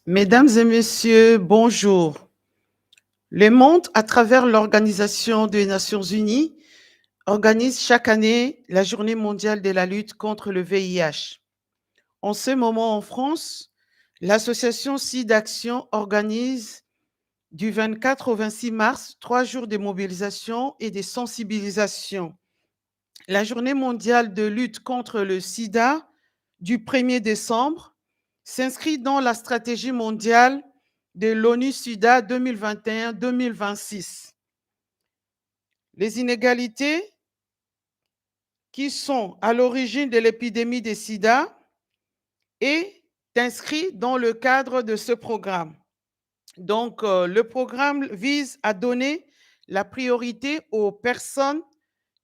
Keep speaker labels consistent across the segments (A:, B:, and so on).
A: Mesdames et messieurs, bonjour. Le monde, à travers l'Organisation des Nations Unies, organise chaque année la Journée mondiale de la lutte contre le VIH. En ce moment, en France, l'association SIDAction organise du 24 au 26 mars 3 jours de mobilisation et de sensibilisation. La Journée mondiale de lutte contre le sida du 1er décembre s'inscrit dans la stratégie mondiale de l'ONU-SIDA 2021-2026. Les inégalités qui sont à l'origine de l'épidémie de sida est inscrit dans le cadre de ce programme. Donc, le programme vise à donner la priorité aux personnes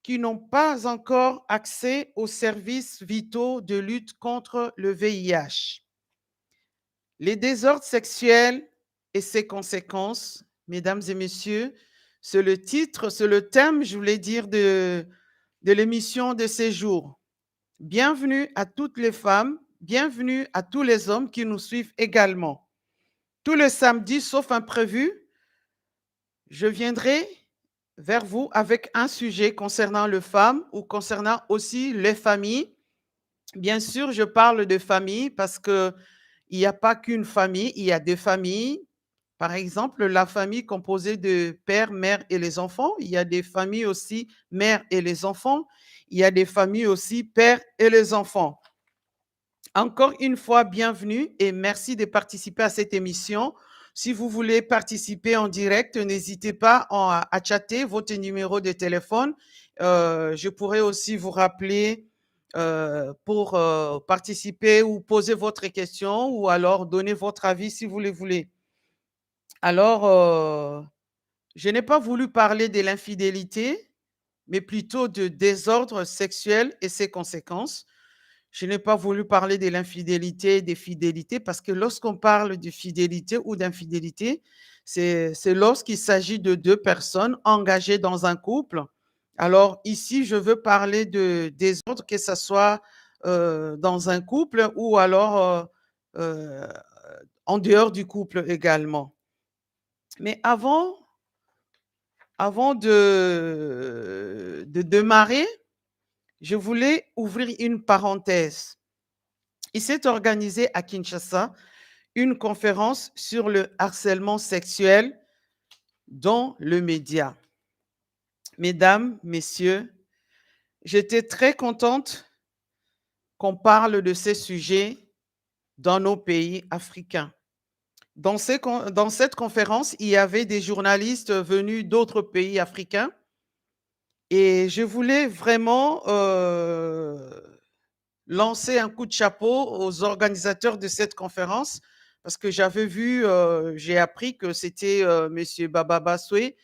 A: qui n'ont pas encore accès aux services vitaux de lutte contre le VIH. Les désordres sexuels et ses conséquences, mesdames et messieurs, c'est le titre, c'est le thème, je voulais dire, de l'émission de ces jours. Bienvenue à toutes les femmes, bienvenue à tous les hommes qui nous suivent également. Tous les samedis, sauf imprévu, je viendrai vers vous avec un sujet concernant les femmes ou concernant aussi les familles. Bien sûr, je parle de famille parce qu'il n'y a pas qu'une famille, il y a des familles. Par exemple, la famille composée de père, mère et les enfants. Il y a des familles aussi mère et les enfants. Il y a des familles aussi père et les enfants. Encore une fois, bienvenue et merci de participer à cette émission. Si vous voulez participer en direct, n'hésitez pas à chatter votre numéro de téléphone. Je pourrais aussi vous rappeler pour participer ou poser votre question ou alors donner votre avis si vous le voulez. Alors, je n'ai pas voulu parler de l'infidélité, mais plutôt de désordre sexuel et ses conséquences. Je n'ai pas voulu parler de l'infidélité et des fidélités parce que lorsqu'on parle de fidélité ou d'infidélité, c'est lorsqu'il s'agit de deux personnes engagées dans un couple. Alors ici, je veux parler de désordre, que ce soit dans un couple ou alors en dehors du couple également. Mais avant de démarrer, je voulais ouvrir une parenthèse. Il s'est organisé à Kinshasa une conférence sur le harcèlement sexuel dans le média. Mesdames, messieurs, j'étais très contente qu'on parle de ces sujets dans nos pays africains. Dans cette conférence, il y avait des journalistes venus d'autres pays africains et je voulais vraiment lancer un coup de chapeau aux organisateurs de cette conférence parce que j'avais vu, j'ai appris que c'était Monsieur Baba Bassoué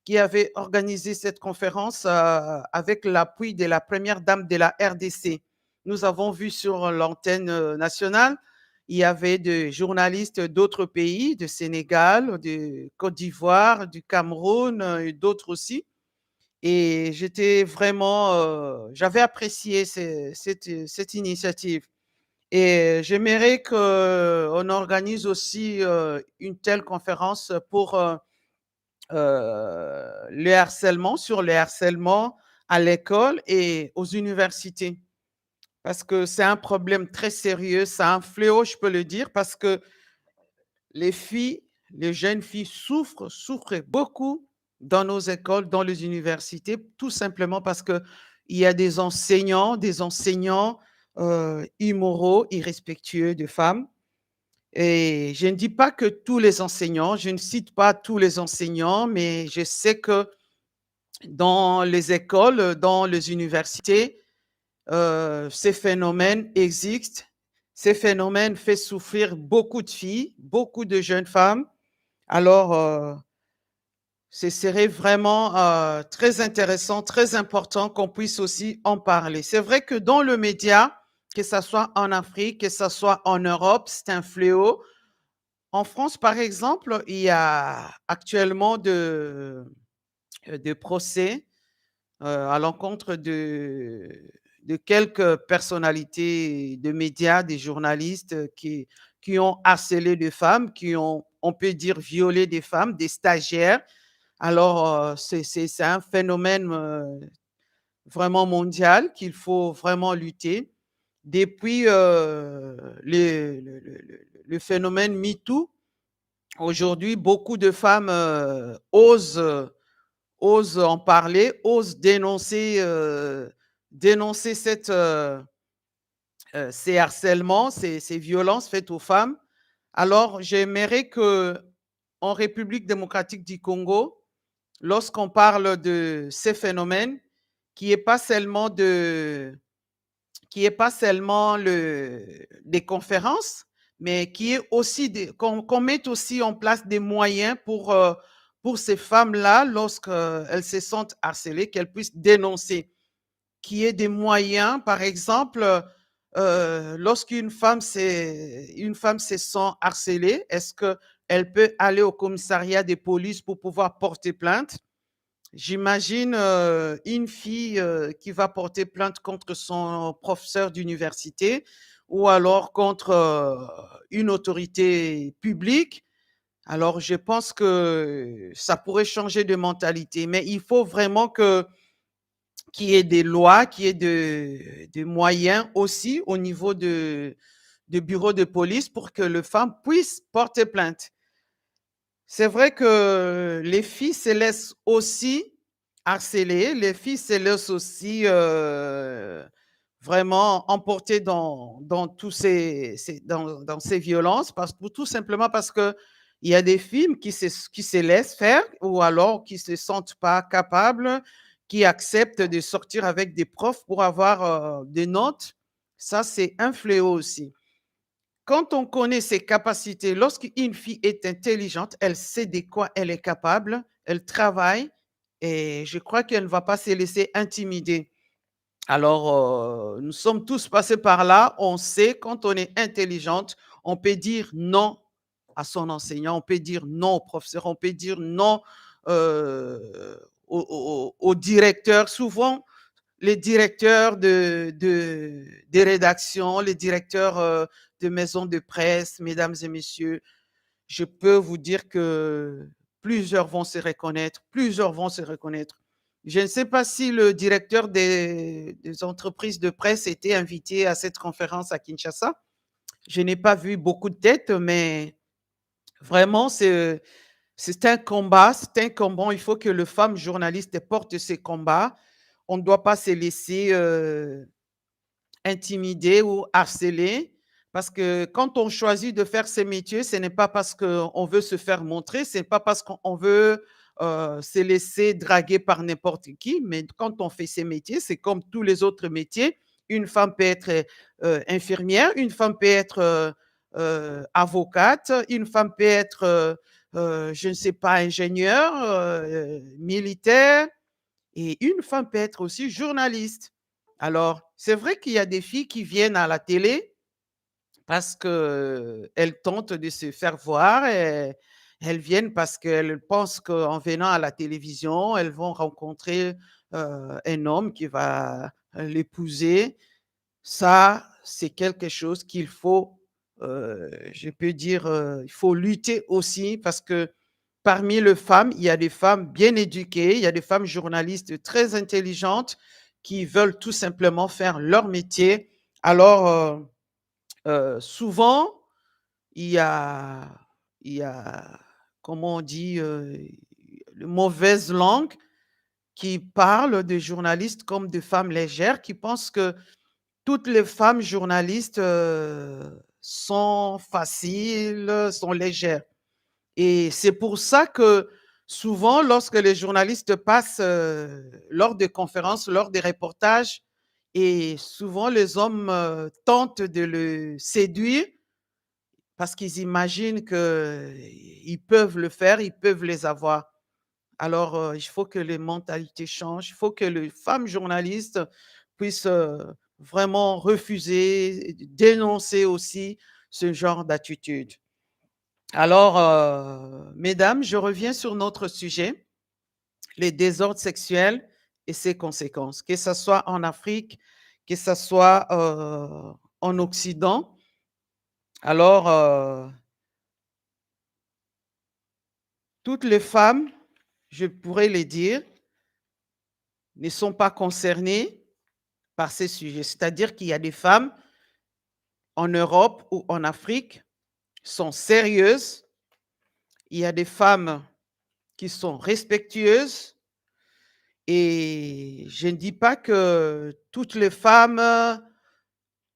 A: qui avait organisé cette conférence avec l'appui de la première dame de la RDC. Nous avons vu sur l'antenne nationale, il y avait des journalistes d'autres pays, de Sénégal, de Côte d'Ivoire, du Cameroun et d'autres aussi. Et j'étais vraiment, j'avais apprécié cette initiative. Et j'aimerais qu'on organise aussi une telle conférence pour le harcèlement, sur le harcèlement à l'école et aux universités. Parce que c'est un problème très sérieux, c'est un fléau, je peux le dire, parce que les filles, les jeunes filles souffrent beaucoup dans nos écoles, dans les universités, tout simplement parce qu'il y a des enseignants immoraux, irrespectueux de femmes. Et je ne dis pas que tous les enseignants, je ne cite pas tous les enseignants, mais je sais que dans les écoles, dans les universités, ces phénomènes existent. Ces phénomènes font souffrir beaucoup de filles, beaucoup de jeunes femmes. Alors, ce serait vraiment très intéressant, très important qu'on puisse aussi en parler. C'est vrai que dans le média, que ce soit en Afrique, que ce soit en Europe, c'est un fléau. En France, par exemple, il y a actuellement de procès à l'encontre de quelques personnalités de médias, des journalistes qui ont harcelé des femmes, qui ont, on peut dire, violé des femmes, des stagiaires. Alors, c'est un phénomène vraiment mondial qu'il faut vraiment lutter. Depuis le phénomène MeToo, aujourd'hui, beaucoup de femmes osent en parler, osent dénoncer ces harcèlements, ces violences faites aux femmes. Alors, j'aimerais que, en République démocratique du Congo, lorsqu'on parle de ces phénomènes, qui est pas seulement des conférences, mais qui est aussi qu'on mette aussi en place des moyens pour ces femmes-là, lorsqu'elles se sentent harcelées, qu'elles puissent dénoncer, qu'il y ait des moyens, par exemple, lorsqu'une femme se sent harcelée, est-ce qu'elle peut aller au commissariat de police pour pouvoir porter plainte? J'imagine une fille qui va porter plainte contre son professeur d'université ou alors contre une autorité publique. Alors, je pense que ça pourrait changer de mentalité, mais il faut vraiment qu'il y ait des lois, qu'il y ait des moyens aussi au niveau de bureaux de police pour que les femmes puissent porter plainte. C'est vrai que les filles se laissent aussi harceler, les filles se laissent aussi vraiment emporter dans tous dans ces violences, tout simplement parce que il y a des filles qui se laissent faire ou alors qui se sentent pas capables, qui acceptent de sortir avec des profs pour avoir des notes. Ça, c'est un fléau aussi. Quand on connaît ses capacités, lorsqu'une fille est intelligente, elle sait de quoi elle est capable, elle travaille et je crois qu'elle ne va pas se laisser intimider. Alors, nous sommes tous passés par là. On sait quand on est intelligente, on peut dire non à son enseignant, on peut dire non au professeur, on peut dire non au directeur. Souvent, les directeurs des rédactions, les directeurs de maisons de presse, mesdames et messieurs, je peux vous dire que plusieurs vont se reconnaître, plusieurs vont se reconnaître. Je ne sais pas si le directeur des entreprises de presse était invité à cette conférence à Kinshasa. Je n'ai pas vu beaucoup de têtes, mais vraiment, c'est un combat, c'est un combat. Il faut que les femmes journalistes portent ces combats. On ne doit pas se laisser intimider ou harceler. Parce que quand on choisit de faire ces métiers, ce n'est pas parce qu'on veut se faire montrer, ce n'est pas parce qu'on veut se laisser draguer par n'importe qui, mais quand on fait ces métiers, c'est comme tous les autres métiers. Une femme peut être infirmière, une femme peut être avocate, une femme peut être, je ne sais pas, ingénieur, militaire, et une femme peut être aussi journaliste. Alors, c'est vrai qu'il y a des filles qui viennent à la télé parce qu'elles tentent de se faire voir et elles viennent parce qu'elles pensent qu'en venant à la télévision, elles vont rencontrer un homme qui va l'épouser. Ça, c'est quelque chose qu'il faut, je peux dire, il faut lutter aussi parce que parmi les femmes, il y a des femmes bien éduquées, il y a des femmes journalistes très intelligentes qui veulent tout simplement faire leur métier. Alors, souvent, il y a, il y a, comment on dit, de mauvaises langues qui parlent des journalistes comme de femmes légères, qui pensent que toutes les femmes journalistes sont faciles, sont légères. Et c'est pour ça que souvent, lorsque les journalistes passent lors des conférences, lors des reportages, et souvent les hommes tentent de le séduire parce qu'ils imaginent qu'ils peuvent le faire, ils peuvent les avoir. Alors, il faut que les mentalités changent, il faut que les femmes journalistes puissent vraiment refuser, dénoncer aussi ce genre d'attitude. Alors, mesdames, je reviens sur notre sujet, les désordres sexuels et ses conséquences, que ce soit en Afrique, que ce soit en Occident. Alors, toutes les femmes, je pourrais les dire, ne sont pas concernées par ces sujets. C'est-à-dire qu'il y a des femmes en Europe ou en Afrique sont sérieuses. Il y a des femmes qui sont respectueuses. Et je ne dis pas que toutes les femmes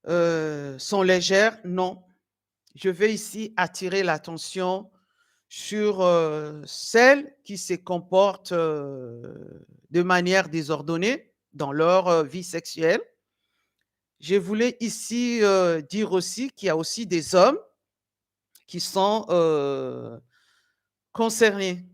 A: sont légères. Non. Je vais ici attirer l'attention sur celles qui se comportent de manière désordonnée dans leur vie sexuelle. Je voulais ici dire aussi qu'il y a aussi des hommes qui sont concernés.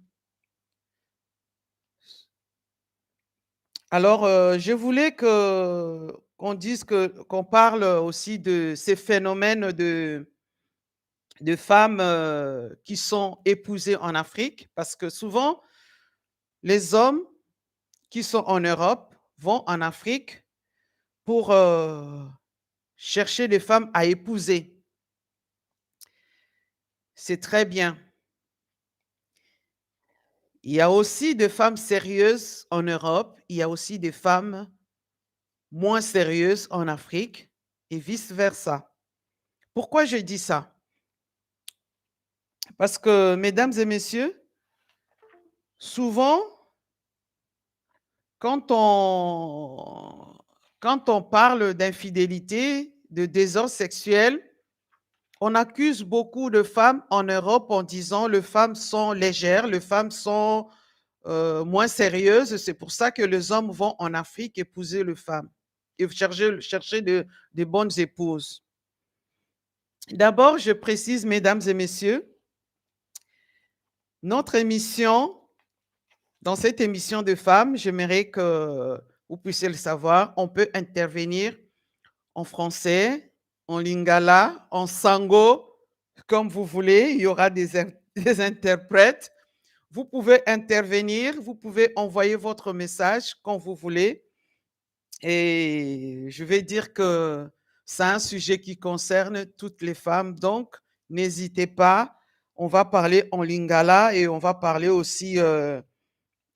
A: Alors, je voulais qu'on dise qu'on parle aussi de ces phénomènes de femmes qui sont épousées en Afrique, parce que souvent, les hommes qui sont en Europe vont en Afrique pour chercher des femmes à épouser. C'est très bien. Il y a aussi des femmes sérieuses en Europe, il y a aussi des femmes moins sérieuses en Afrique et vice-versa. Pourquoi je dis ça? Parce que, mesdames et messieurs, souvent, quand on parle d'infidélité, de désordre sexuel, on accuse beaucoup de femmes en Europe en disant les femmes sont légères, les femmes sont moins sérieuses. C'est pour ça que les hommes vont en Afrique épouser les femmes et chercher de bonnes épouses. D'abord, je précise, mesdames et messieurs, notre émission, dans cette émission de femmes, j'aimerais que vous puissiez le savoir, on peut intervenir en français, en lingala, en sango, comme vous voulez. Il y aura des interprètes. Vous pouvez intervenir, vous pouvez envoyer votre message quand vous voulez. Et je vais dire que c'est un sujet qui concerne toutes les femmes. Donc, n'hésitez pas. On va parler en lingala et on va parler aussi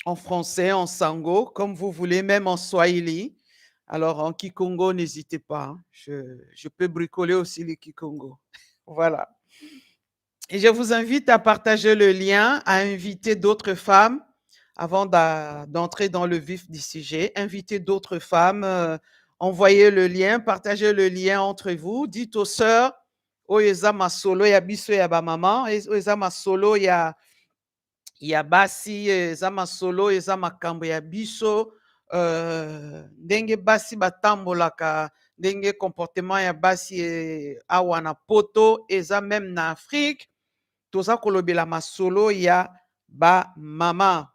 A: en français, en sango, comme vous voulez, même en swahili. Alors, en kikongo, n'hésitez pas. Hein. Je peux bricoler aussi les kikongo. Voilà. Et je vous invite à partager le lien, à inviter d'autres femmes avant d'entrer dans le vif du sujet. Invitez d'autres femmes, envoyez le lien, partagez le lien entre vous. Dites aux sœurs, oyo eza masolo ya biso ya ba maman, oyo eza masolo ya basi, eza masolo eza makambo ya biso, ndenge basi batambolaka, ndenge comportement ya basi awa na poto, eza même na Afrique. Toza kolobela masolo ya ba mama.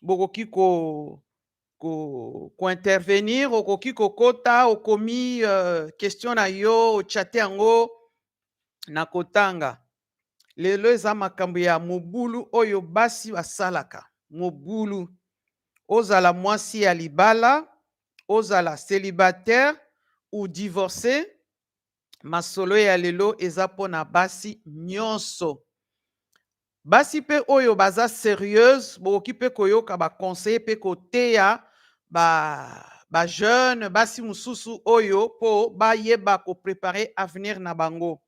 A: Bokoki intervenir, okoki kokota, okomi question na yo, ochate yango na kotanga. Lelo eza makambo ya mobulu oyo basi basalaka. Mobulu. Ozala mwasi ya libala, ozala célibataire ou divorcé, masolo ya lelo eza pona basi nyonso. Basi pe oyo baza sérieuse, bokoki pe koyoka ba conseiller pe koteya ba jeune basi mususu oyo po ba yeba ko préparer avenir na bango.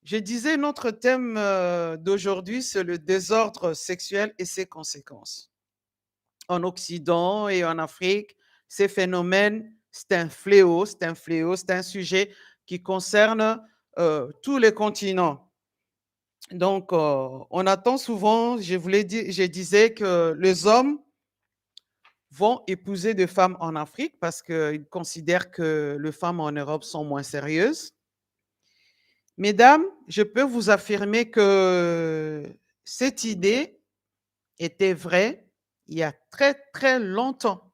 A: Je disais, notre thème d'aujourd'hui, c'est le désordre sexuel et ses conséquences. En Occident et en Afrique, ces phénomènes, c'est un fléau, c'est un sujet qui concerne tous les continents. Donc, on attend souvent, je disais que les hommes vont épouser des femmes en Afrique parce qu'ils considèrent que les femmes en Europe sont moins sérieuses. Mesdames, je peux vous affirmer que cette idée était vraie il y a très, très longtemps.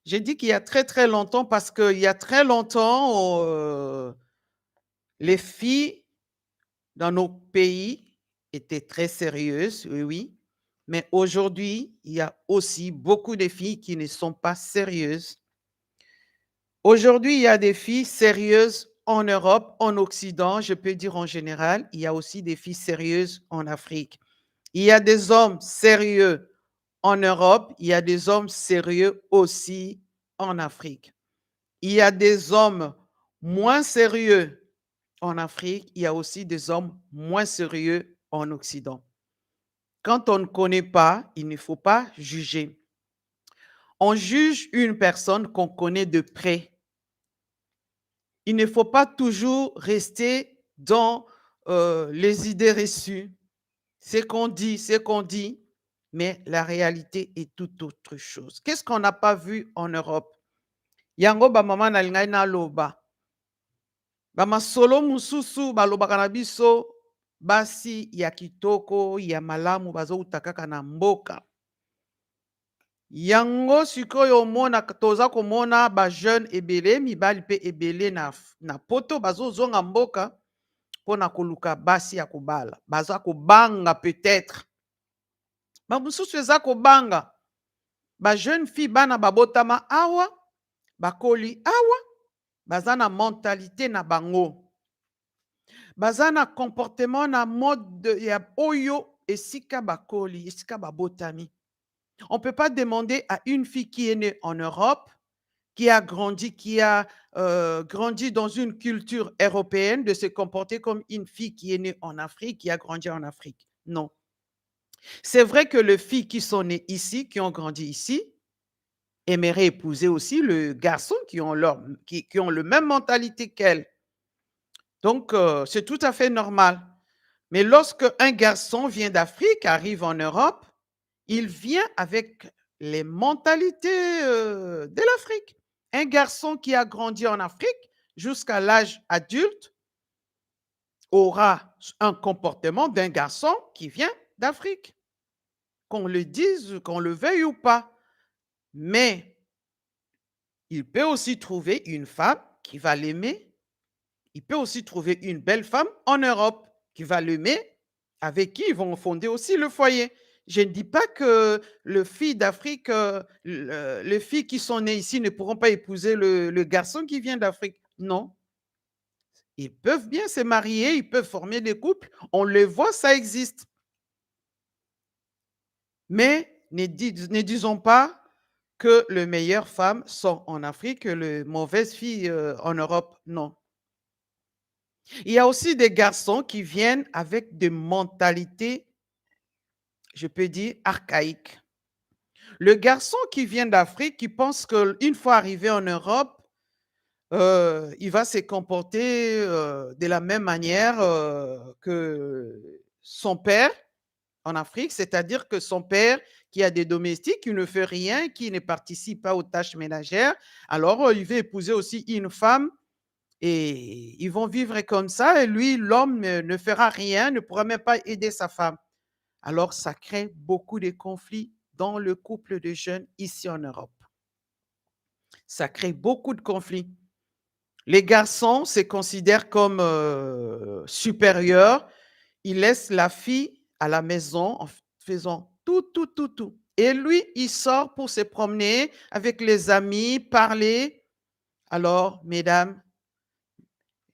A: J'ai dit qu'il y a très, très longtemps parce qu'il y a très longtemps, les filles dans nos pays étaient très sérieuses, oui, oui. Mais aujourd'hui, il y a aussi beaucoup de filles qui ne sont pas sérieuses. Aujourd'hui, il y a des filles sérieuses en Europe, en Occident, je peux dire en général, il y a aussi des filles sérieuses en Afrique. Il y a des hommes sérieux en Europe, il y a des hommes sérieux aussi en Afrique. Il y a des hommes moins sérieux en Afrique, il y a aussi des hommes moins sérieux en Occident. Quand on ne connaît pas, il ne faut pas juger. On juge une personne qu'on connaît de près. Il ne faut pas toujours rester dans les idées reçues. C'est qu'on dit, mais la réalité est tout autre chose. Qu'est-ce qu'on n'a pas vu en Europe? Yango ba mama na lingai na loba. Ba masolo mususu ba loba kana biso basi ya kitoko ya malamu bazo utakaka na mboka. Yango sikoyo omona toza komona ba jeune ebele mibali pe ebele na poto bazo zonga mboka pona koluka basi ya kobala. Baza kobanga peut-être. Ba mususu eza kobanga. Ba jeune fille bana babotama awa bakoli awa baza na mentalité na bango. Baza na comportement na mode ya oyo esika bakoli, esika babotami. On ne peut pas demander à une fille qui est née en Europe, qui a grandi dans une culture européenne, de se comporter comme une fille qui est née en Afrique, qui a grandi en Afrique. Non. C'est vrai que les filles qui sont nées ici, qui ont grandi ici, aimeraient épouser aussi le garçon qui ont la même mentalité qu'elles. Donc, c'est tout à fait normal. Mais lorsque un garçon vient d'Afrique, arrive en Europe, il vient avec les mentalités de l'Afrique. Un garçon qui a grandi en Afrique jusqu'à l'âge adulte aura un comportement d'un garçon qui vient d'Afrique. Qu'on le dise, qu'on le veuille ou pas. Mais il peut aussi trouver une femme qui va l'aimer. Il peut aussi trouver une belle femme en Europe qui va l'aimer, avec qui ils vont fonder aussi le foyer. Je ne dis pas que les filles d'Afrique, les filles qui sont nées ici ne pourront pas épouser le garçon qui vient d'Afrique. Non. Ils peuvent bien se marier, ils peuvent former des couples. On le voit, ça existe. Mais ne disons pas que les meilleures femmes sont en Afrique et les mauvaises filles en Europe. Non. Il y a aussi des garçons qui viennent avec des mentalités, je peux dire, archaïques. Le garçon qui vient d'Afrique, qui pense qu'une fois arrivé en Europe, il va se comporter de la même manière que son père en Afrique, c'est-à-dire que son père qui a des domestiques, qui ne fait rien, qui ne participe pas aux tâches ménagères, alors il veut épouser aussi une femme et ils vont vivre comme ça et lui, l'homme, ne fera rien, ne pourra même pas aider sa femme. Alors ça crée beaucoup de conflits dans le couple de jeunes ici en Europe. Ça crée beaucoup de conflits. Les garçons se considèrent comme supérieurs. Ils laissent la fille à la maison en faisant tout. Et lui, il sort pour se promener avec les amis, parler. Alors, mesdames,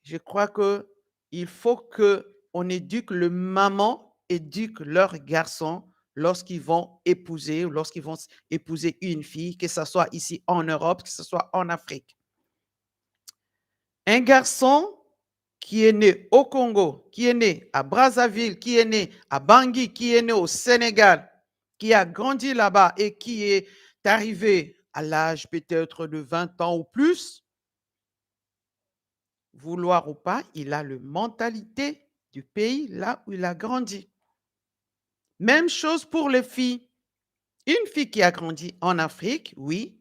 A: je crois qu'il faut qu'on éduque le maman, éduque leurs garçons lorsqu'ils vont épouser ou lorsqu'ils vont épouser une fille, que ce soit ici en Europe, que ce soit en Afrique. Un garçon qui est né au Congo, qui est né à Brazzaville, qui est né à Bangui, qui est né au Sénégal, qui a grandi là-bas et qui est arrivé à l'âge peut-être de 20 ans ou plus, vouloir ou pas, il a la mentalité du pays là où il a grandi. Même chose pour les filles. Une fille qui a grandi en Afrique, oui,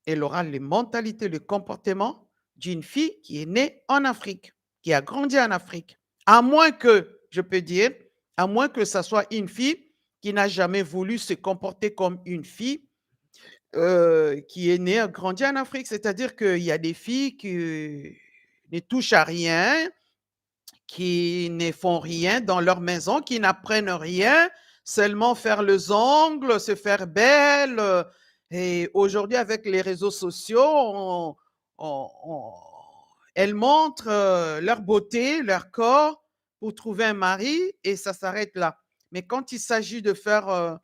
A: elle aura les mentalités, le comportement d'une fille qui est née en Afrique, qui a grandi en Afrique. À moins que, je peux dire, à moins que ce soit une fille qui n'a jamais voulu se comporter comme une fille qui est née, grandi en Afrique. C'est-à-dire qu'il y a des filles qui ne touchent à rien, qui ne font rien dans leur maison, qui n'apprennent rien, seulement faire les ongles, se faire belle. Et aujourd'hui, avec les réseaux sociaux, elles montrent leur beauté, leur corps pour trouver un mari et ça s'arrête là. Mais quand il s'agit de faire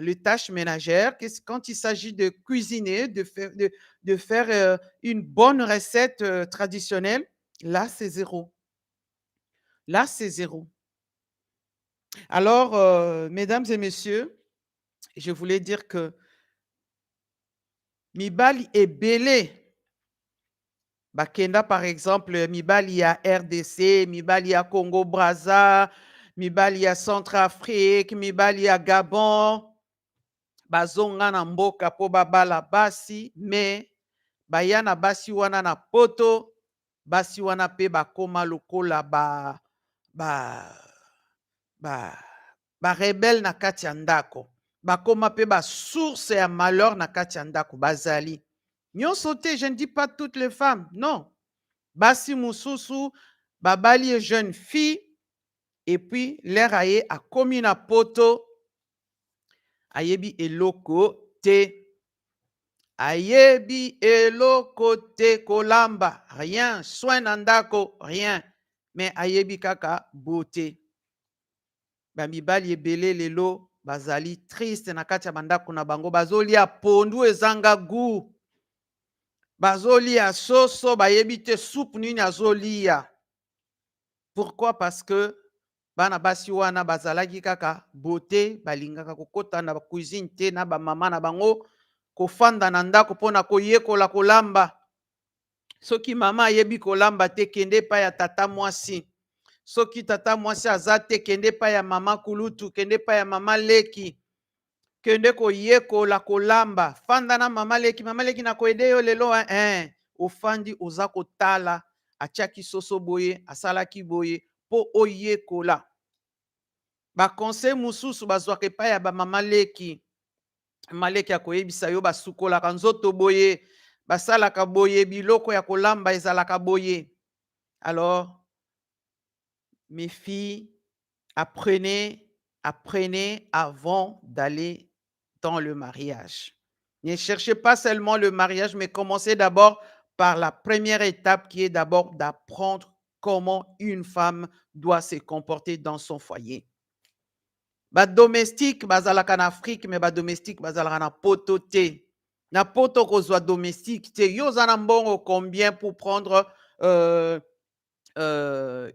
A: les tâches ménagères, quand il s'agit de cuisiner, de faire une bonne recette traditionnelle, là, c'est zéro. Là, c'est zéro. Alors, mesdames et messieurs, je voulais dire que mibali ebele bakenda par exemple mibali ya RDC, mibali ya Congo Brazza, mibali ya Centrafrique, mibali ya Gabon bazonga na mboka po babala basi me baya na basi wana na poto basi wana pe bakoma lokola ba rebelle na kati ya ndako bakoma pe ba source ya malheur na kati ya ndako bazali nyonso te. Je ne dis pas toutes les femmes, non. Basi mususu babali jeune fille et puis l'air aye akomi na poto ayebi eloko te, ayebi eloko te kolamba rien, soin na ndako rien, mais ayebi kaka beauté. Bamibali ebele lelo bazali triste na kati ya bandako na bango, bazolia pondu ezanga gu, bazolia soso bayebi te soupe nini azolia. Pourquoi? Parce que bana basi wana bazalaki kaka beauté, balingaka kokota na cuisine te na ba mama na bango, kofanda na ndako pona koyekola kolamba. Soki mama ayebi kolamba te kende pa ya tata mwasi, soki tata mwasi aza te kende pa ya mama kulutu, kende pa ya mama leki, kende koyekola kolamba, fanda na mama leki na koede yo lelo ofandi oza kotala atiaki soso boye asalaki boye po oyekola. Bakonseil mususu bazwaka epai ya bamama leki, mama leki akoyebisa yo basukolaka nzoto boye, basalaka boye, biloko ya kolamba ezalaka boye. Alors mes filles, apprenez avant d'aller dans le mariage. Ne cherchez pas seulement le mariage, mais commencez d'abord par la première étape qui est d'abord d'apprendre comment une femme doit se comporter dans son foyer. Ba domestique bazalaka na Afrique, mais ba domestique bazalaka na poto te. Na poto kozwa domestique te. Yo zana mbongo combien pour prendre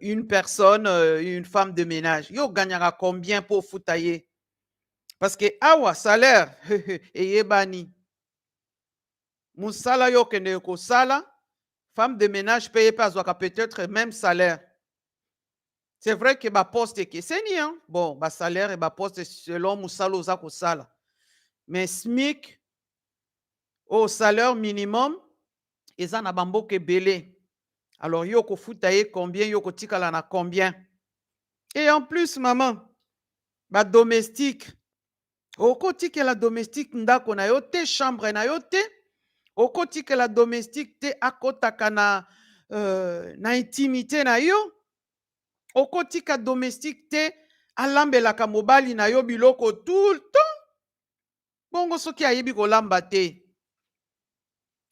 A: une personne, une femme de ménage? Yo gagnera combien pour foutailler? Parce que awa salaire eyebani. Musala yo kende ko sala, femme de ménage paye pas peut-être même salaire. C'est vrai que ba poste que c'est ni hein. Bon, ba salaire et ba poste selon musala oza ko sala. Mais SMIC au salaire minimum eza na bamboka ebele. Alors yo ko foutailler combien, yo ko tikala na combien? Et en plus maman, ba domestique okotike la domestique ndako na yo te, chambre na yo te, okotike la domestique te akotaka na intimité na yo, okotika domestique te alambelaka mobali na yo biloko tout le temps. Bongo soki ayebi kolamba te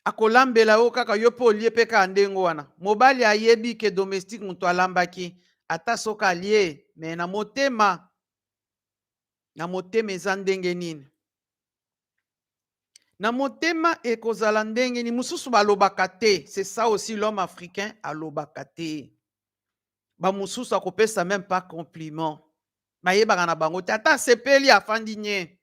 A: akolambela yo kaka yo po olie pe ka ndengo wana. Mobali ayebi ke domestique mutu alambaki ata soka alie, mais na motema eza ndenge nini? Na motema ekozala ndenge nini? Mususu balobaka te. C'est ça aussi l'homme africain alobaka te. Ba mususu akopesa même pas compliment. Mayebaka na bango te ata sepeli afandi nye.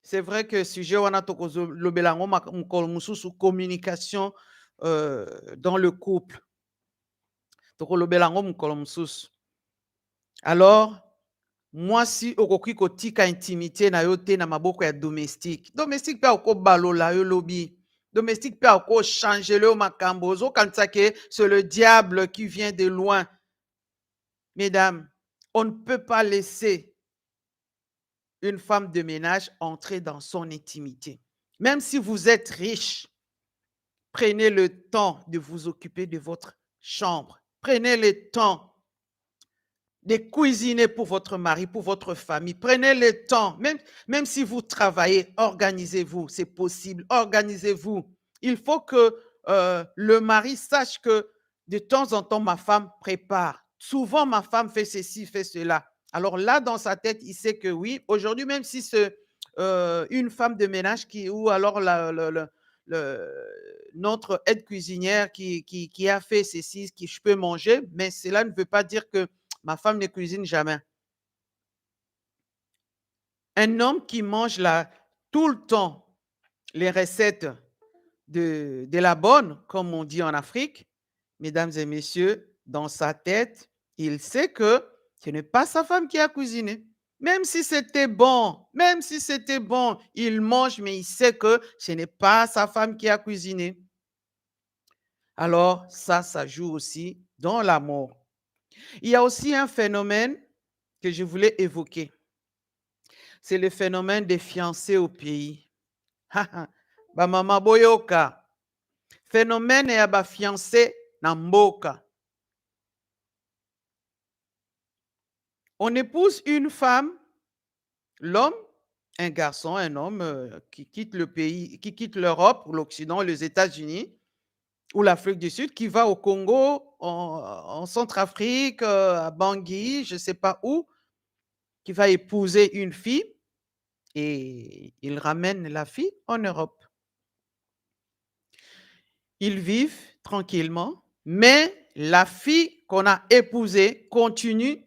A: C'est vrai que sujet wana tokozolobela ngo mukolo mususu communication dans le couple. Tokolobela ngo mukolo mususu. Alors mwasi okoki kotika intimité na yo te na maboko ya domestique. Domestique pe oko balola yo lobi. Domestique pe oko changer le makambo. Ozo kanisa ke c'est le diable qui vient de loin. Mesdames, on ne peut pas laisser une femme de ménage entrer dans son intimité. Même si vous êtes riche, prenez le temps de vous occuper de votre chambre. Prenez le temps de cuisiner pour votre mari, pour votre famille. Prenez le temps, même si vous travaillez, organisez-vous, c'est possible, organisez-vous. Il faut que le mari sache que de temps en temps, ma femme prépare. Souvent, ma femme fait ceci, fait cela. Alors là, dans sa tête, il sait que oui, aujourd'hui, même si c'est une femme de ménage ou alors notre aide cuisinière qui a fait ceci, qui je peux manger, mais cela ne veut pas dire que ma femme ne cuisine jamais. Un homme qui mange tout le temps les recettes de la bonne, comme on dit en Afrique, mesdames et messieurs, dans sa tête, il sait que ce n'est pas sa femme qui a cuisiné. Même si c'était bon, il mange, mais il sait que ce n'est pas sa femme qui a cuisiné. Alors, ça joue aussi dans l'amour. Il y a aussi un phénomène que je voulais évoquer. C'est le phénomène des fiancés au pays. Ba mama boyoka. Phénomène ya ba fiancé na mboka. On épouse une femme, l'homme, un garçon, un homme qui quitte le pays, qui quitte l'Europe, l'Occident, les États-Unis ou l'Afrique du Sud, qui va au Congo, en Centrafrique, à Bangui, je ne sais pas où, qui va épouser une fille et il ramène la fille en Europe. Ils vivent tranquillement, mais la fille qu'on a épousée continue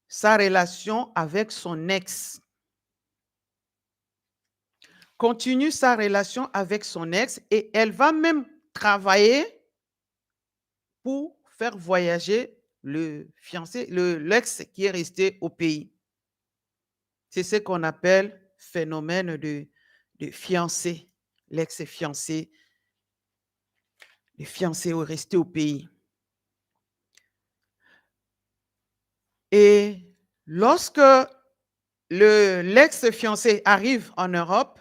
A: sa relation avec son ex. Continue sa relation avec son ex et elle va même travailler pour faire voyager le fiancé, l'ex qui est resté au pays. C'est ce qu'on appelle phénomène de fiancé, l'ex-fiancé, le fiancé resté au pays. Et lorsque l'ex-fiancé arrive en Europe,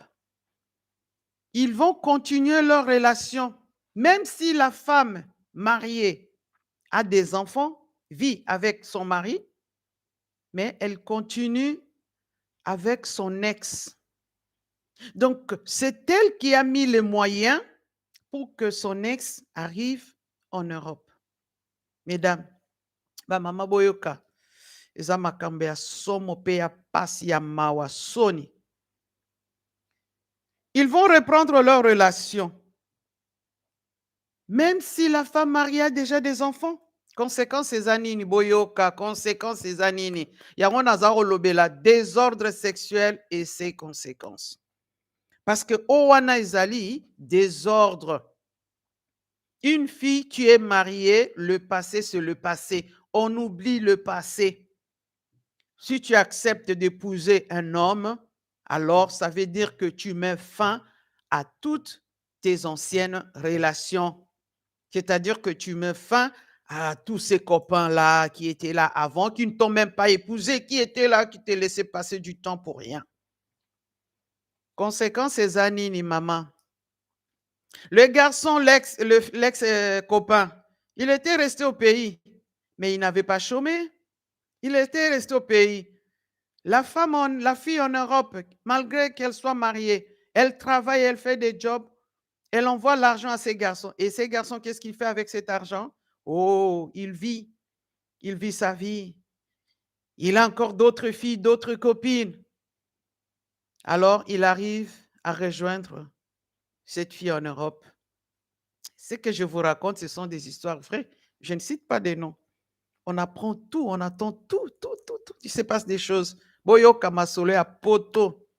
A: ils vont continuer leur relation, même si la femme mariée a des enfants, vit avec son mari, mais elle continue avec son ex. Donc, c'est elle qui a mis les moyens pour que son ex arrive en Europe. Mesdames, ba mama boyoka, eza makambo ya somo pe ya pasi ya mawa soni. Ils vont reprendre leur relation, même si la femme mariée a déjà des enfants. Conséquence eza nini boyoka, conséquence eza nini? Yango naza kolobela désordre sexuel et ses conséquences. Parce que owana ezali désordre. Une fille, tu es mariée, le passé c'est le passé. On oublie le passé. Si tu acceptes d'épouser un homme, alors ça veut dire que tu mets fin à toutes tes anciennes relations. C'est-à-dire que tu mets fin à tous ces copains-là qui étaient là avant, qui ne t'ont même pas épousé, qui étaient là, qui te laissaient passer du temps pour rien. Conséquence, c'est Zanini, maman. Le garçon, l'ex-copain, il était resté au pays, mais il n'avait pas chômé. Il était resté au pays. La fille en Europe, malgré qu'elle soit mariée, elle travaille, elle fait des jobs, elle envoie l'argent à ses garçons. Et ces garçons, qu'est-ce qu'il fait avec cet argent? Oh, il vit sa vie. Il a encore d'autres filles, d'autres copines. Alors, il arrive à rejoindre cette fille en Europe. Ce que je vous raconte, ce sont des histoires vraies. Je ne cite pas des noms. On apprend tout, on attend tout. Il se passe des choses. Boyoka masolo à poto.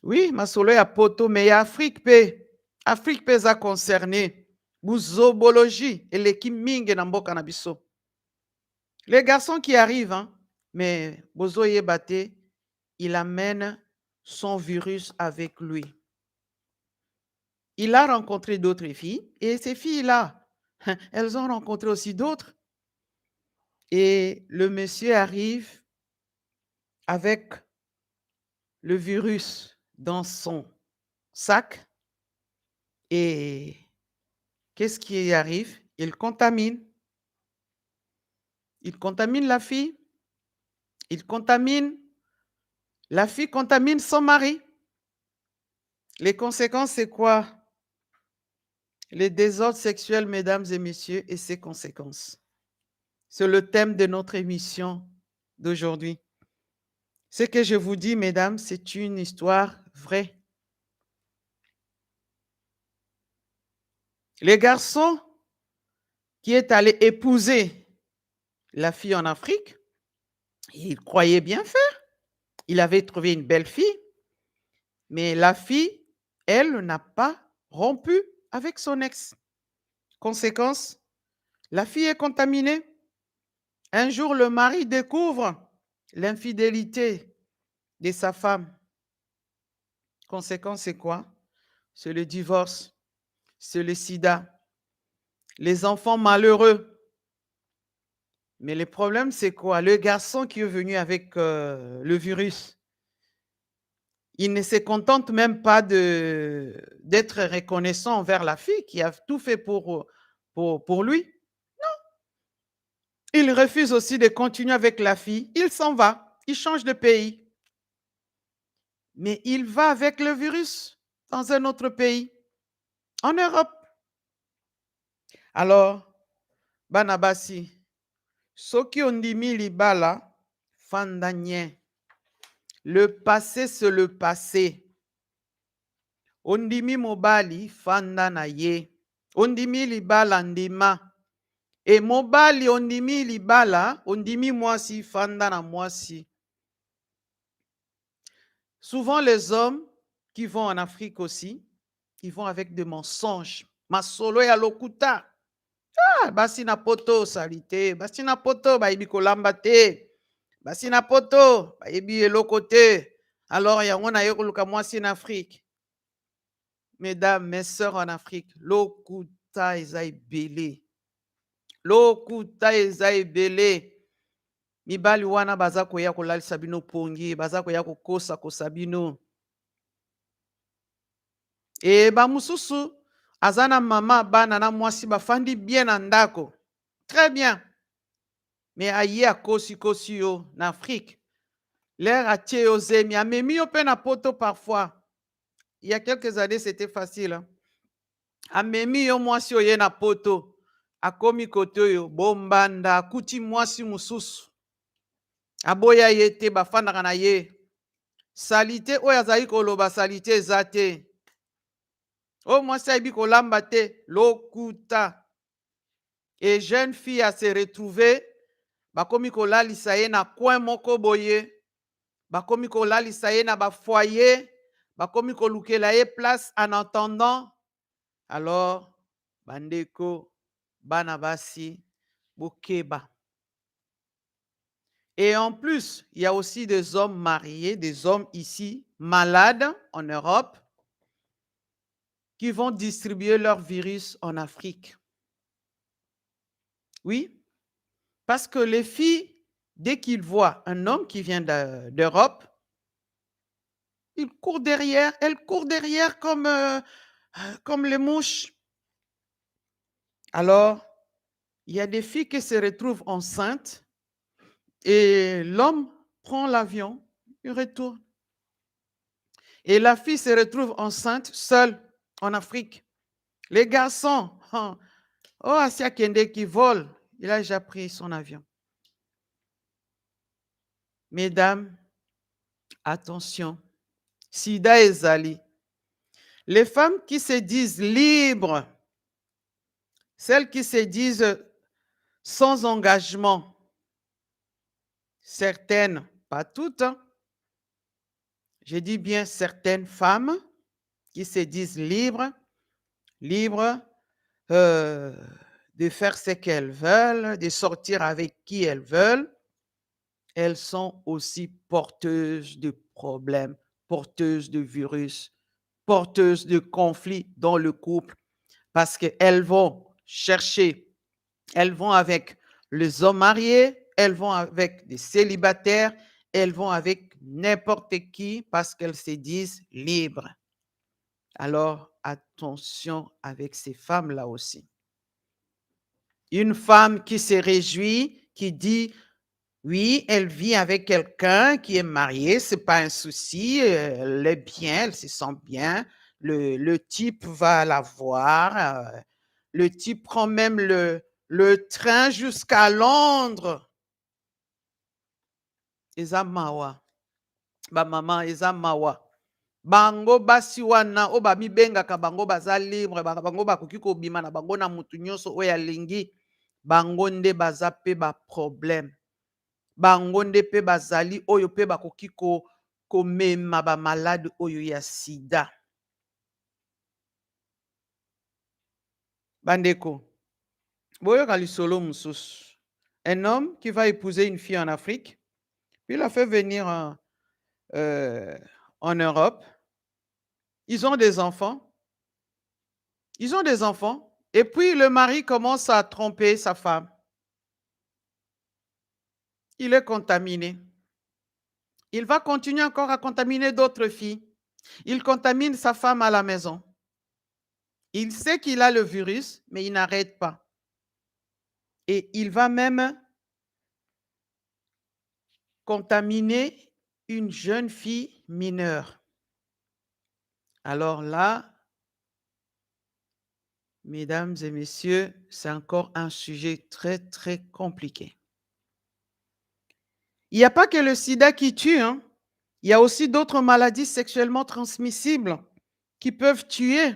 A: Oui, masolo à poto, mais il y a Afrique pe. Afrique pe a concerné. Bouzobologie et l'équipe mingue namboka nabiso. Les garçons qui arrivent, hein, mais Bozo Yebate, il amène son virus avec lui. Il a rencontré d'autres filles et ces filles-là, elles ont rencontré aussi d'autres. Et le monsieur arrive avec le virus dans son sac et qu'est-ce qui arrive? Il contamine. Il contamine la fille. La fille contamine son mari. Les conséquences, c'est quoi? Les désordres sexuels, mesdames et messieurs, et ses conséquences. C'est le thème de notre émission d'aujourd'hui. Ce que je vous dis, mesdames, c'est une histoire vraie. Le garçon qui est allé épouser la fille en Afrique, il croyait bien faire. Il avait trouvé une belle fille, mais la fille, elle, n'a pas rompu avec son ex. Conséquence, la fille est contaminée. Un jour, le mari découvre l'infidélité de sa femme. Conséquence, c'est quoi? C'est le divorce, c'est le sida, les enfants malheureux. Mais le problème, c'est quoi? Le garçon qui est venu avec le virus, il ne se contente même pas d'être reconnaissant envers la fille qui a tout fait pour lui. Il refuse aussi de continuer avec la fille. Il s'en va. Il change de pays. Mais il va avec le virus dans un autre pays, en Europe. Alors, Banabasi, soki ondimi libala, fandanye. Le passé, c'est le passé. Ondimi mobali, fanda na ye. Ondimi libala ndima. Et mobali ondimi libala, ondimi mwasi, fanda na mwasi. Souvent, les hommes qui vont en Afrique aussi, ils vont avec des mensonges. Masolo ya lokuta. Ah, basi na poto salite, basi na poto bayebi kolamba te. Basi na poto bayebi eloko te. Alors yango na ye koluka mwasi en Afrique. Mesdames, mes sœurs en Afrique, lokuta eza ebele. Lokuta eza ebele. Mibali wana baza koya kolalisa bino pongi, baza koya kokosa bino. Et bamususu azana mama bana na mwasi bafandi bien na ndako. Très bien. Mais aye akosi yo na Afrique. L'air atie yo zemi, amemi yo pe na poto parfois. Il y a quelques années, c'était facile. Hein? Amemi yo mwasi oye na poto. Akomi koto yo, bombanda, akuti mwasi mususu. Aboya ye te, bafandaka na ye. Salite oyo azali koloba salite eza te. O mwasi ayebi kolamba te, lokuta. Et jeune fille a se retrouver, bakomi kolalisa ye na coin moko boye, bakomi kolalisa ye na ba foyer, bakomi kolukela ye place en attendant. Alors, bandeko, banabasi, bokeba. Et en plus, il y a aussi des hommes mariés, des hommes ici, malades en Europe, qui vont distribuer leur virus en Afrique. Oui, parce que les filles, dès qu'ils voient un homme qui vient d'Europe, elles courent derrière comme les mouches. Alors, il y a des filles qui se retrouvent enceintes et l'homme prend l'avion, il retourne. Et la fille se retrouve enceinte seule en Afrique. Les garçons, oh, Asia Kende qui vole, il a déjà pris son avion. Mesdames, attention, Sida et Zali, les femmes qui se disent libres, celles qui se disent sans engagement, certaines, pas toutes, hein, je dis bien certaines femmes qui se disent libres de faire ce qu'elles veulent, de sortir avec qui elles veulent, elles sont aussi porteuses de problèmes, porteuses de virus, porteuses de conflits dans le couple, parce qu'elles vont chercher, elles vont avec les hommes mariés, elles vont avec des célibataires, elles vont avec n'importe qui parce qu'elles se disent libres. Alors, attention avec ces femmes-là aussi. Une femme qui se réjouit, qui dit, oui, elle vit avec quelqu'un qui est marié, c'est pas un souci, elle est bien, elle se sent bien, Le type va la voir. Le type prend même le train jusqu'à Londres. Eza mawa. Ba maman eza mawa. Bango basi wana o ba mibengaka bango baza libre bango bakoki kobima na bango na mutu nyonso oyo alingi bango nde baza pe ba problème. Bango nde pe bazali oyo pe bakoki komema ba malade oyo ya sida. Bandeko, boyoka lisolo mususu. Un homme qui va épouser une fille en Afrique, puis il la fait venir en Europe. Ils ont des enfants. Ils ont des enfants. Et puis le mari commence à tromper sa femme. Il est contaminé. Il va continuer encore à contaminer d'autres filles. Il contamine sa femme à la maison. Il sait qu'il a le virus, mais il n'arrête pas. Et il va même contaminer une jeune fille mineure. Alors là, mesdames et messieurs, c'est encore un sujet très, très compliqué. Il n'y a pas que le sida qui tue, hein. Il y a aussi d'autres maladies sexuellement transmissibles qui peuvent tuer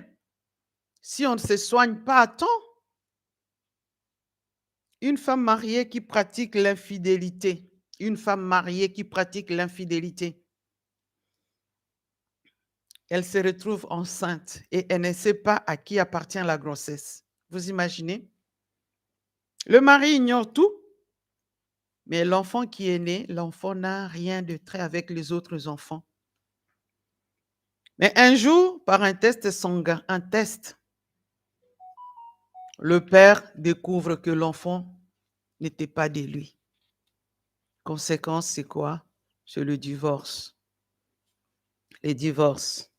A: si on ne se soigne pas à temps. Une femme mariée qui pratique l'infidélité, une femme mariée qui pratique l'infidélité, elle se retrouve enceinte et elle ne sait pas à qui appartient la grossesse. Vous imaginez? Le mari ignore tout, mais l'enfant qui est né, l'enfant n'a rien de trait avec les autres enfants. Mais un jour, par un test sanguin, le père découvre que l'enfant n'était pas de lui. Conséquence, c'est quoi? C'est le divorce. Les divorces.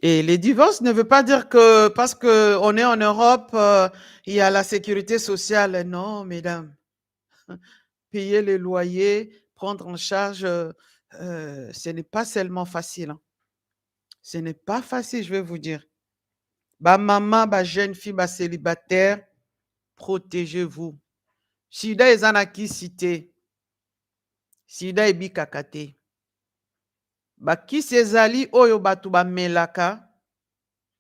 A: Et les divorces ne veut pas dire que parce qu'on est en Europe, il y a la sécurité sociale. Non, mesdames. Payer les loyers, prendre en charge, ce n'est pas seulement facile. Hein. Ce n'est pas facile, je vais vous dire. Ba maman, ba jeune fille, ba célibataire, protégez-vous. Sida ezanaki cité. Sida ebi kakate. Ba kisi ezali oyo batu ba melaka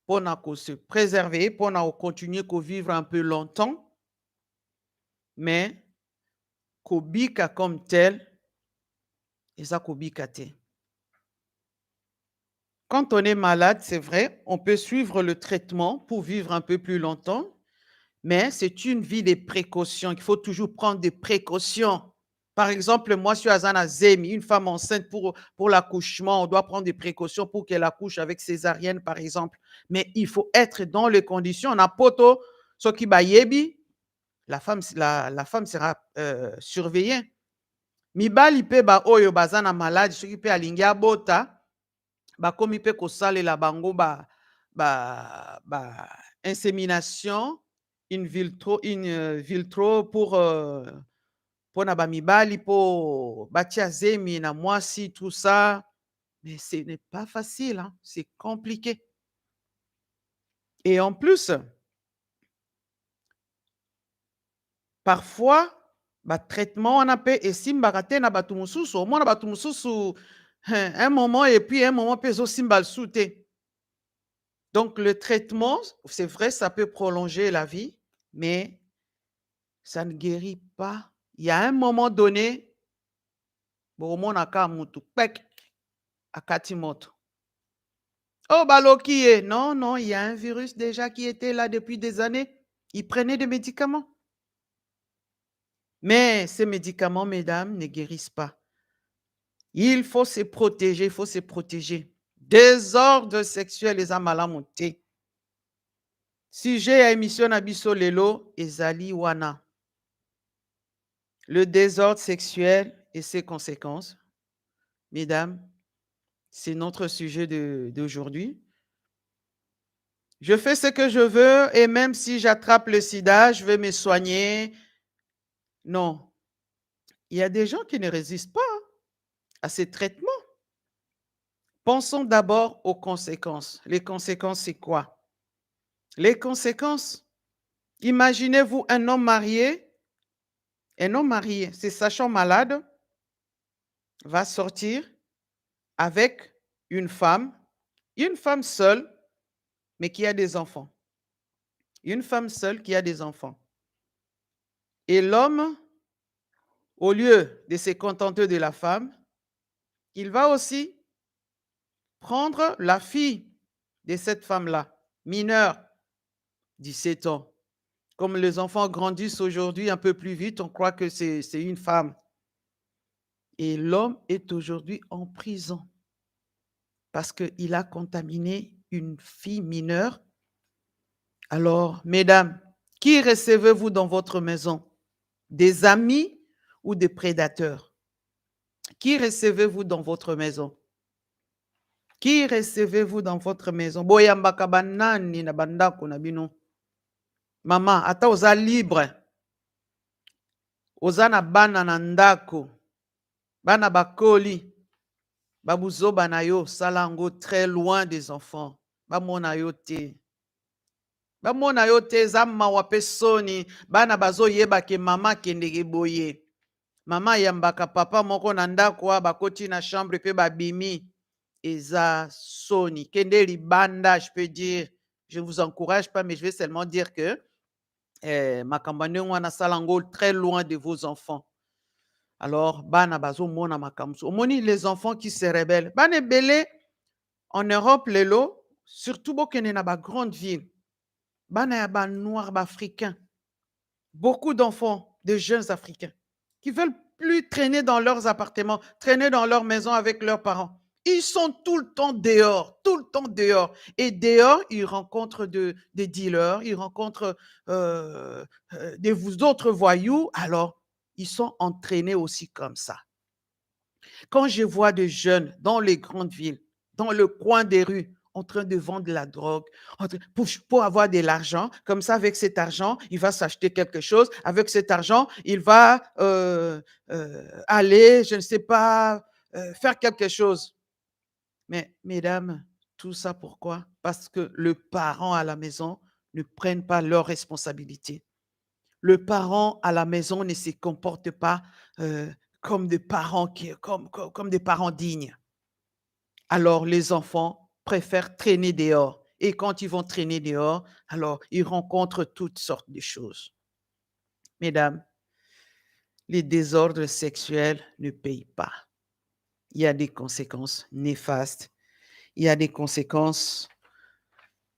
A: pona ko se préserver, pona continuer ko vivre un peu longtemps. Mais kobika comme tel, eza kobika te. Quand on est malade, c'est vrai, on peut suivre le traitement pour vivre un peu plus longtemps, mais c'est une vie de précautions. Il faut toujours prendre des précautions. Par exemple, moi, je suis Azana Zemi, une femme enceinte pour l'accouchement, on doit prendre des précautions pour qu'elle accouche avec césarienne, par exemple. Mais il faut être dans les conditions. On a poto, ce qui ba yebi, la femme sera surveillée. Mibali pe ba oyo bazana malade, ce qui peut alingi abota, bakomi pe kosalela bango insémination, une viltro pour na bamibali po batia zemi na mwasi, tout ça. Mais ce n'est pas facile, hein? C'est compliqué. Et en plus, parfois, traitement on a pe esimbaka te na bato mosusu, au moins na bato mosusu un moment et puis un moment peut osimbal souté. Donc le traitement, c'est vrai, ça peut prolonger la vie, mais ça ne guérit pas. Il y a un moment donné, bon aka mutu pek akati moto. Oh baloki, non, non, il y a un virus déjà qui était là depuis des années. Il prenait des médicaments. Mais ces médicaments, mesdames, ne guérissent pas. Il faut se protéger, il faut se protéger. Désordre sexuel, les amalamonté. Sujet à émission Abisso Lelo, Ezali Wana. Le désordre sexuel et ses conséquences. Mesdames, c'est notre sujet d'aujourd'hui. Je fais ce que je veux et même si j'attrape le sida, je vais me soigner. Non. Il y a des gens qui ne résistent pas à ces traitements. Pensons d'abord aux conséquences. Les conséquences, c'est quoi? Les conséquences, imaginez-vous un homme marié, c'est sachant malade, va sortir avec une femme seule, mais qui a des enfants. Une femme seule qui a des enfants. Et l'homme, au lieu de se contenter de la femme, il va aussi prendre la fille de cette femme-là, mineure, 17 ans. Comme les enfants grandissent aujourd'hui un peu plus vite, on croit que c'est une femme. Et l'homme est aujourd'hui en prison parce qu'il a contaminé une fille mineure. Alors, mesdames, qui recevez-vous dans votre maison? Des amis ou des prédateurs? Qui recevez-vous dans votre maison? Qui recevez-vous dans votre maison? Boyambaka banani na bandako na bino. Maman, ata oza libre. Oza na bana na ndako. Bana bakoli. Babuzoba na yo salango très loin des enfants. Bamona yo te. Bamona yo te zama wape soni. Bana bazo yeba ke mama kendege boye. Mama yambaka papa moko na ndako wa bakoti na chambre pe babimi. Eza soni. Kende libanda, je peux dire. Je ne vous encourage pas, mais je vais seulement dire que makambane wana salango très loin de vos enfants. Alors, bana bazo mona makamso. Omoni les enfants qui se rebellent. Bane belé en Europe lelo, surtout bokene na ba grande ville. Bana ya ba noirs, ba africains. Beaucoup d'enfants, de jeunes africains qui veulent plus traîner dans leurs appartements, traîner dans leur maison avec leurs parents. Ils sont tout le temps dehors, tout le temps dehors. Et dehors, ils rencontrent des dealers, ils rencontrent d'autres voyous. Alors, ils sont entraînés aussi comme ça. Quand je vois des jeunes dans les grandes villes, dans le coin des rues, en train de vendre de la drogue, pour avoir de l'argent, comme ça, avec cet argent, il va s'acheter quelque chose. Avec cet argent, il va aller, je ne sais pas, faire quelque chose. Mais mesdames, tout ça pourquoi? Parce que le parent à la maison ne prenne pas leurs responsabilités. Le parent à la maison ne se comporte pas comme des parents comme des parents dignes. Alors les enfants préfèrent traîner dehors. Et quand ils vont traîner dehors, alors ils rencontrent toutes sortes de choses. Mesdames, les désordres sexuels ne payent pas. Il y a des conséquences néfastes. Il y a des conséquences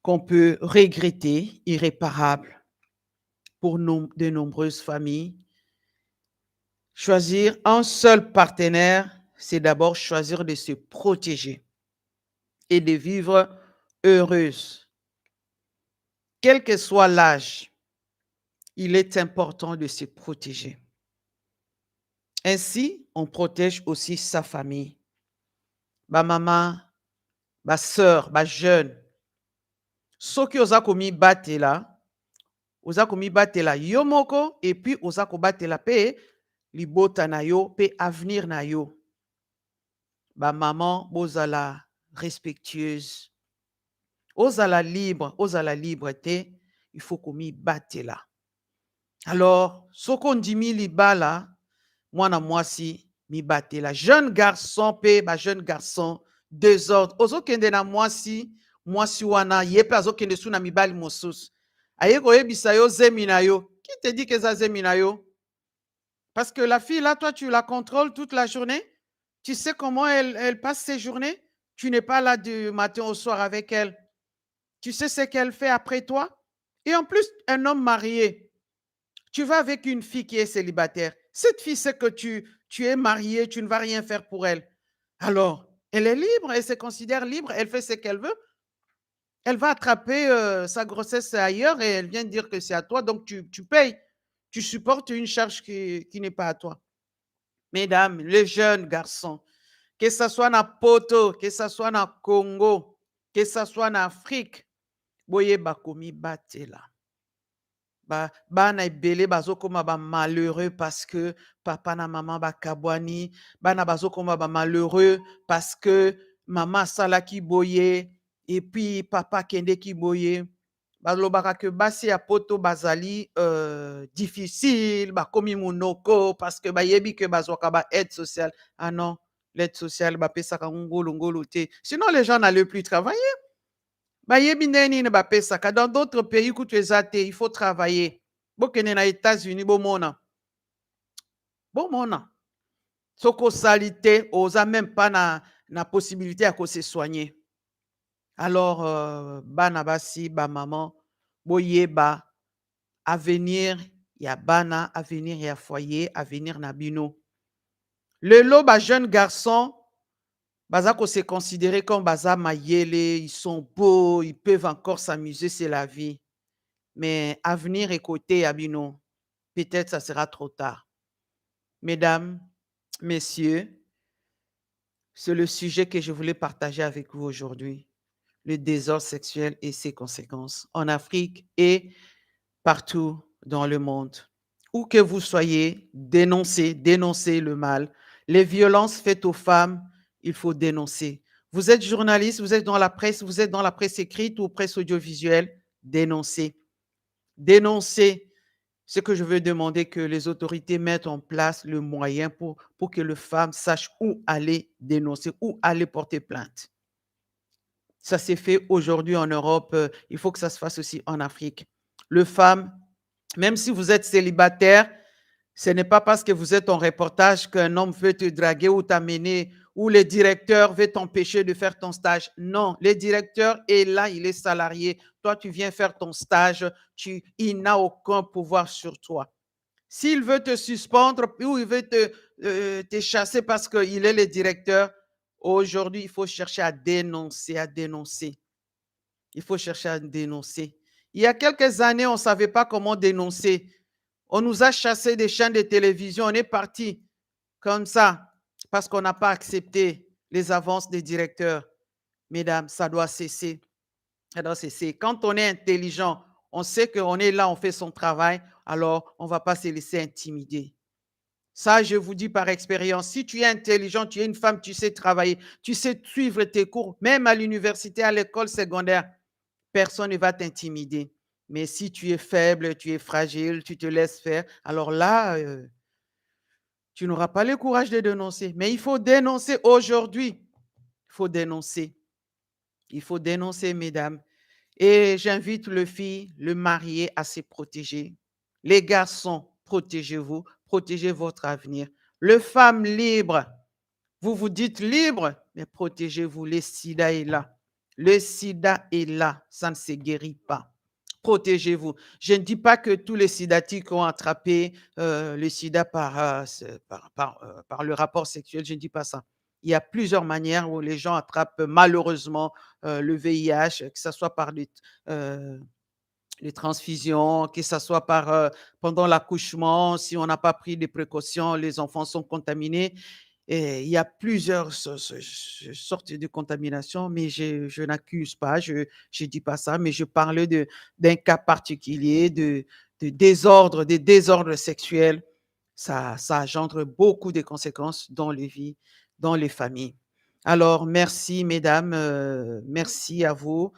A: qu'on peut regretter, irréparables pour de nombreuses familles. Choisir un seul partenaire, c'est d'abord choisir de se protéger et de vivre heureuse. Quel que soit l'âge, il est important de se protéger. Ainsi, on protège aussi sa famille. Ma maman, ma soeur, ma jeune. Soki oza komi batela, yomoko, et puis oza ko batela pe libota na yo, pe avenir na yo. Ba maman, bozala respectueuse. Ozala libre te, il faut komi batela. Alors, soko ndimi libala, mwana mwasi mi batela. Jeune garçon pe ba jeune garçon, désordre. Ozo kende na mwasi wana yepe azo kende su na mibali mosusu. Aye koyebisa yo zemi na yo. Qui te dit que ça zemi na yo? Parce que la fille là, toi tu la contrôles toute la journée. Tu sais comment elle passe ses journées. Tu n'es pas là du matin au soir avec elle. Tu sais ce qu'elle fait après toi. Et en plus, un homme marié, tu vas avec une fille qui est célibataire. Cette fille sait que tu es marié, tu ne vas rien faire pour elle. Alors, elle est libre, elle se considère libre, elle fait ce qu'elle veut. Elle va attraper sa grossesse ailleurs et elle vient dire que c'est à toi, donc tu payes. Tu supportes une charge qui n'est pas à toi. Mesdames, les jeunes garçons, que ce soit na Poto, que ce soit na Congo, que ce soit en Afrique, boye bakomi batela. Bana ebele bazokoma ba malheureux parce que papa na maman bakabwani, bana bazokoma ba malheureux parce que maman sala ki boye, et puis papa kende ki boye. Balobaka que basi ya poto bazali difficile, bakomi monoko, parce que bayebi que bazwaka ba aide sociale. Ah non, l'aide sociale, bapesaka ngolo ngolo te. Sinon, les gens n'allaient plus travailler. Bayebi neni ne bapesaka. Dans d'autres pays, kutu ezate, il faut travailler. Bokene na États-Unis, bomona. Bomona. Soko salité, osa même pas na possibilité à se soigner. Alors, bana basi, ba maman, boyeba, avenir, ya bana, avenir, ya foyer, avenir nabino. Le lot, ba jeune garçon, baza se considérer comme baza mayele, ils sont beaux, ils peuvent encore s'amuser, c'est la vie. Mais avenir et côté abino, peut-être ça sera trop tard. Mesdames, messieurs, c'est le sujet que je voulais partager avec vous aujourd'hui. Le désordre sexuel et ses conséquences en Afrique et partout dans le monde. Où que vous soyez, dénoncez le mal. Les violences faites aux femmes, il faut dénoncer. Vous êtes journaliste, vous êtes dans la presse écrite ou presse audiovisuelle, dénoncez. Dénoncez. Ce que je veux demander, que les autorités mettent en place le moyen pour que les femmes sachent où aller dénoncer, où aller porter plainte. Ça s'est fait aujourd'hui en Europe, il faut que ça se fasse aussi en Afrique. Les femmes, même si vous êtes célibataire, ce n'est pas parce que vous êtes en reportage qu'un homme veut te draguer ou t'amener, ou le directeur veut t'empêcher de faire ton stage. Non, le directeur est là, il est salarié. Toi, tu viens faire ton stage, il n'a aucun pouvoir sur toi. S'il veut te suspendre ou il veut te chasser parce qu'il est le directeur, aujourd'hui, il faut chercher à dénoncer, à dénoncer. Il faut chercher à dénoncer. Il y a quelques années, on ne savait pas comment dénoncer. On nous a chassés des chaînes de télévision. On est parti comme ça parce qu'on n'a pas accepté les avances des directeurs. Mesdames, ça doit cesser. Ça doit cesser. Quand on est intelligent, on sait qu'on est là, on fait son travail, alors on ne va pas se laisser intimider. Ça, je vous dis par expérience, si tu es intelligent, tu es une femme, tu sais travailler, tu sais suivre tes cours, même à l'université, à l'école secondaire, personne ne va t'intimider. Mais si tu es faible, tu es fragile, tu te laisses faire, alors là, tu n'auras pas le courage de dénoncer. Mais il faut dénoncer aujourd'hui. Il faut dénoncer. Il faut dénoncer, mesdames. Et j'invite les filles, le marié à se protéger. Les garçons, protégez-vous, protégez votre avenir. Les femmes libres, vous vous dites libres, mais protégez-vous. Le sida est là. Le sida est là. Ça ne se guérit pas. Protégez-vous. Je ne dis pas que tous les sidatiques ont attrapé le sida par le rapport sexuel. Je ne dis pas ça. Il y a plusieurs manières où les gens attrapent malheureusement le VIH, que ce soit par les transfusions, que ce soit pendant l'accouchement. Si on n'a pas pris des précautions, les enfants sont contaminés. Et il y a plusieurs sortes de contamination, mais je n'accuse pas, je ne dis pas ça, mais je parle d'un cas particulier de désordre sexuel. Ça engendre beaucoup de conséquences dans les vies, dans les familles. Alors, merci, mesdames, merci à vous.